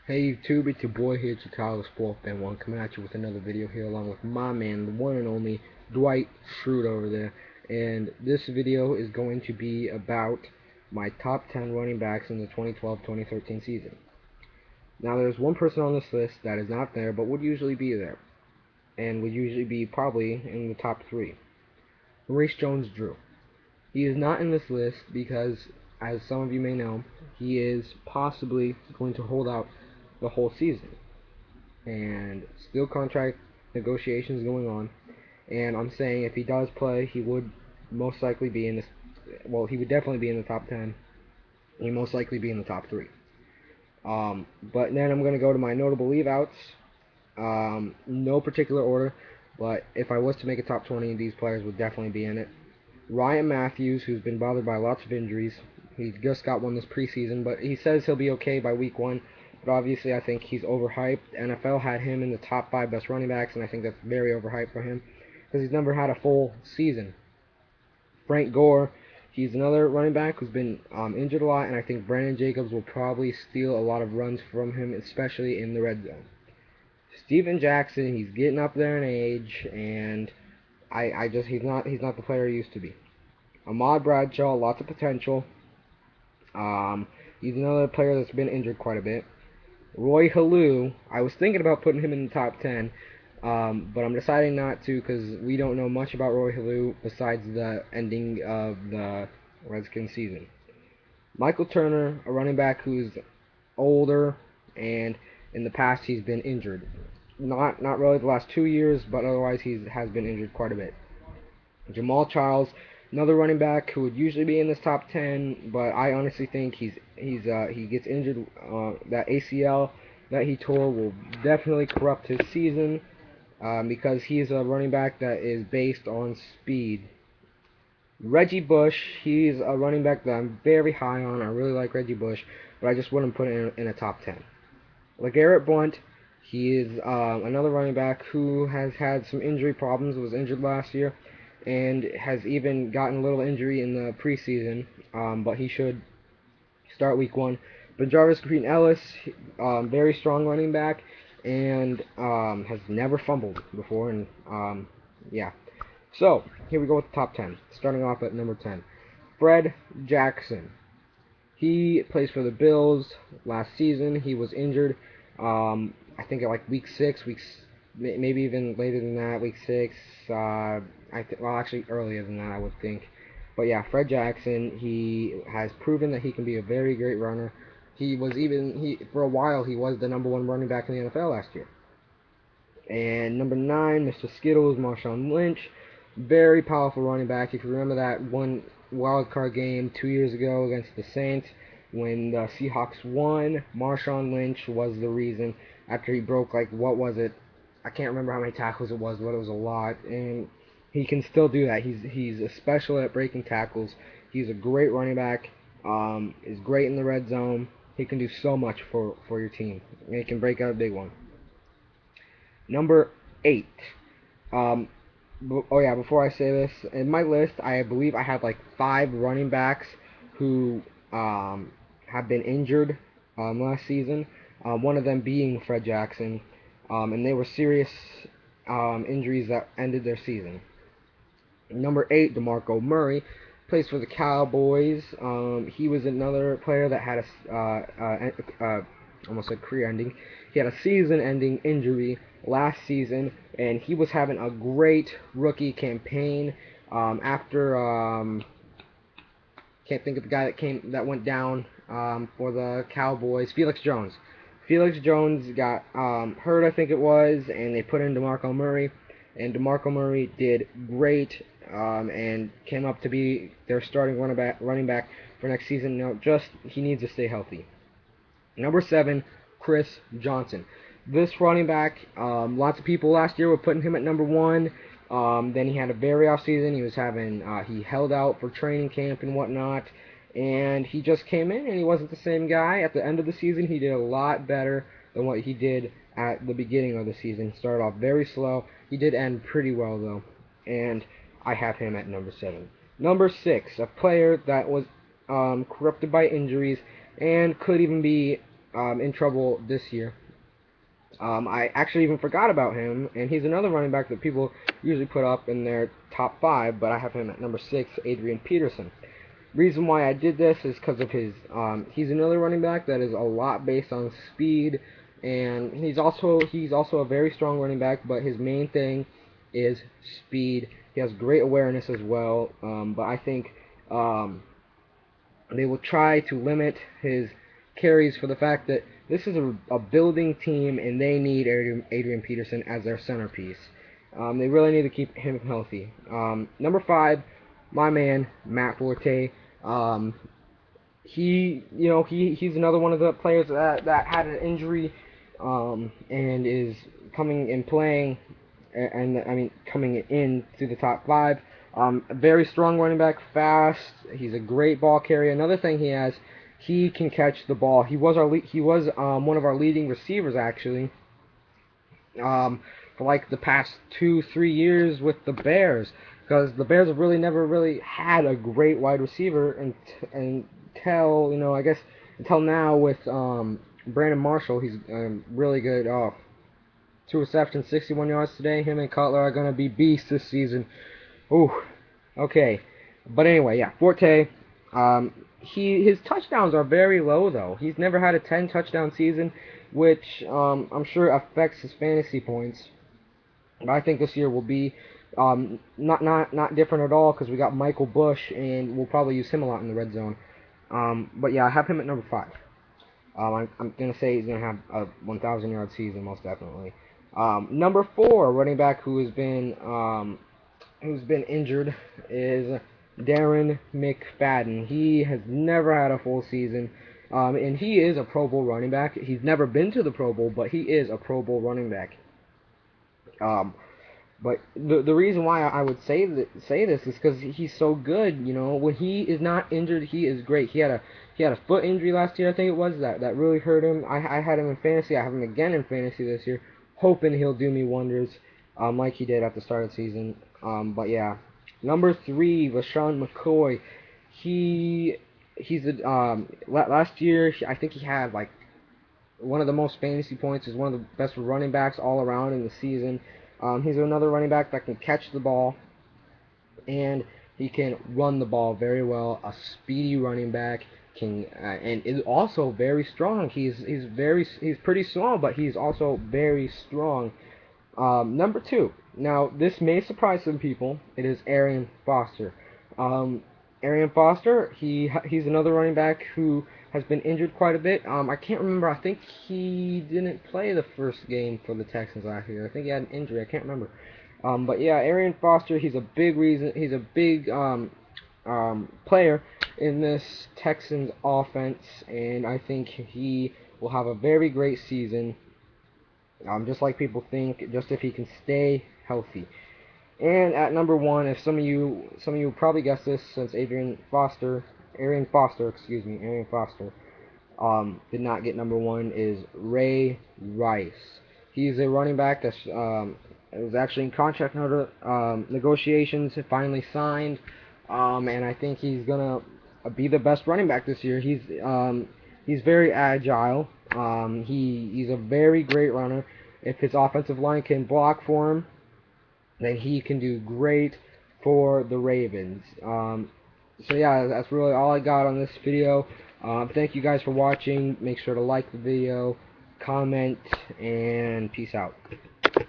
Hey YouTube, it's your boy here, Chicago Sports Fan 1, coming at you with another video here along with my man, the one and only Dwight Schrute over there. And this video is going to be about my top 10 running backs in the 2012-2013 season. Now there's one person on this list that is not there, but would usually be there, and would usually be probably in the top 3. Maurice Jones-Drew. He is not in this list because, as some of you may know, he is possibly going to hold out the whole season, and still contract negotiations going on. And I'm saying if he does play, he would most likely be in this. Well, he would definitely be in the top 10. He most likely be in the top 3. But then I'm going to go to my notable leave-outs. No particular order, but if I was to make a top 20, these players would definitely be in it. Ryan Matthews, who's been bothered by lots of injuries. He just got one this preseason, but he says he'll be okay by week 1. But obviously, I think he's overhyped. NFL had him in the top 5 best running backs, and I think that's very overhyped for him because he's never had a full season. Frank Gore, he's another running back who's been injured a lot, and I think Brandon Jacobs will probably steal a lot of runs from him, especially in the red zone. Steven Jackson, he's getting up there in age, and he's not the player he used to be. Ahmad Bradshaw, lots of potential. He's another player that's been injured quite a bit. Roy Halou, I was thinking about putting him in the top 10, but I'm deciding not to because we don't know much about Roy Halou besides the ending of the Redskins season. Michael Turner, a running back who's older, and in the past he's been injured. Not really the last 2 years, but otherwise he has been injured quite a bit. Jamal Charles, another running back who would usually be in this top 10, but I honestly think he gets injured. That ACL that he tore will definitely corrupt his season because he's a running back that is based on speed. Reggie Bush, he's a running back that I'm very high on. I really like Reggie Bush, but I just wouldn't put him in a top 10. LeGarrette Blount, he is another running back who has had some injury problems, was injured last year, and has even gotten a little injury in the preseason, but he should start week 1. But Jarvis Green Ellis, very strong running back, and has never fumbled before, and yeah. So, here we go with the top 10, starting off at number 10. Fred Jackson. He plays for the Bills. Last season, he was injured, I think at like week 6, maybe even later than that, week 6, well, actually earlier than that, I would think. But yeah, Fred Jackson, he has proven that he can be a very great runner. For a while, he was the #1 running back in the NFL last year. And number 9, Mr. Skittles, Marshawn Lynch, very powerful running back. If you remember that one wild card game 2 years ago against the Saints, when the Seahawks won, Marshawn Lynch was the reason. After he broke, like, what was it? I can't remember how many tackles it was, but it was a lot. And he can still do that. He's a special at breaking tackles. He's a great running back. Is great in the red zone. He can do so much for your team. And he can break out a big one. Number 8. Oh yeah, before I say this, in my list, I believe I have like 5 running backs who have been injured last season. One of them being Fred Jackson, and they were serious injuries that ended their season. Number 8, DeMarco Murray, plays for the Cowboys. He was another player that had almost a career-ending. He had a season-ending injury last season, and he was having a great rookie campaign. Can't think of the guy that went down for the Cowboys. Felix Jones. Felix Jones got hurt, I think it was, and they put in DeMarco Murray, and DeMarco Murray did great and came up to be their starting running back for next season. He needs to stay healthy. Number 7, Chris Johnson. This running back, lots of people last year were putting him at number 1. Then he had a very off season. He held out for training camp and whatnot, and he just came in and he wasn't the same guy. At the end of the season, he did a lot better than what he did at the beginning of the season. He started off very slow. He did end pretty well though, and I have him at number 7. Number 6, a player that was corrupted by injuries and could even be in trouble this year. I actually even forgot about him, and he's another running back that people usually put up in their top 5, but I have him at number 6, Adrian Peterson. Reason why I did this is because of his, he's another running back that is a lot based on speed, and he's also a very strong running back, but his main thing is speed. He has great awareness as well, but I think they will try to limit his carries for the fact that this is a building team and they need Adrian Peterson as their centerpiece. They really need to keep him healthy. Number 5, my man Matt Forte. He's another one of the players that had an injury and is coming and playing, and I mean coming in to the top 5. A very strong running back, fast. He's a great ball carrier. Another thing he has, he can catch the ball. He was one of our leading receivers actually. For like the past 2-3 years with the Bears, because the Bears have really never really had a great wide receiver until I guess until now with Brandon Marshall. He's really good. 2 receptions, 61 yards today. Him and Cutler are gonna be beasts this season. Ooh, okay. But anyway, yeah, Forte. His touchdowns are very low though. He's never had a 10 touchdown season, which I'm sure affects his fantasy points. But I think this year will be not different at all because we got Michael Bush and we'll probably use him a lot in the red zone. But yeah, I have him at number 5. I'm gonna say he's gonna have a 1,000 yard season most definitely. Number 4 running back who's been injured is Darren McFadden. He has never had a full season, and he is a Pro Bowl running back. He's never been to the Pro Bowl, but he is a Pro Bowl running back. But the reason why I would say this is because he's so good. When he is not injured, he is great. He had a foot injury last year, I think it was, that really hurt him. I had him in fantasy. I have him again in fantasy this year, hoping he'll do me wonders, like he did at the start of the season. But yeah, number 3, LeSean McCoy. Last year I think he had like one of the most fantasy points. Is one of the best running backs all around in the season. He's another running back that can catch the ball, and he can run the ball very well. A speedy running back, and is also very strong. He's pretty small, but he's also very strong. Number 2. Now this may surprise some people. It is Arian Foster. Arian Foster. He's another running back who has been injured quite a bit. I can't remember. I think he didn't play the first game for the Texans last year. I think he had an injury. I can't remember. But yeah, Arian Foster. He's a big player in this Texans offense, and I think he will have a very great season. Just like people think, just if he can stay healthy. And at number 1, if some of you probably guessed this, since Arian Foster, did not get number 1, is Ray Rice. He's a running back that was actually in contract negotiations, finally signed, and I think he's gonna be the best running back this year. He's very agile. He's a very great runner. If his offensive line can block for him, then he can do great for the Ravens. So yeah, that's really all I got on this video. Thank you guys for watching. Make sure to like the video, comment, and peace out.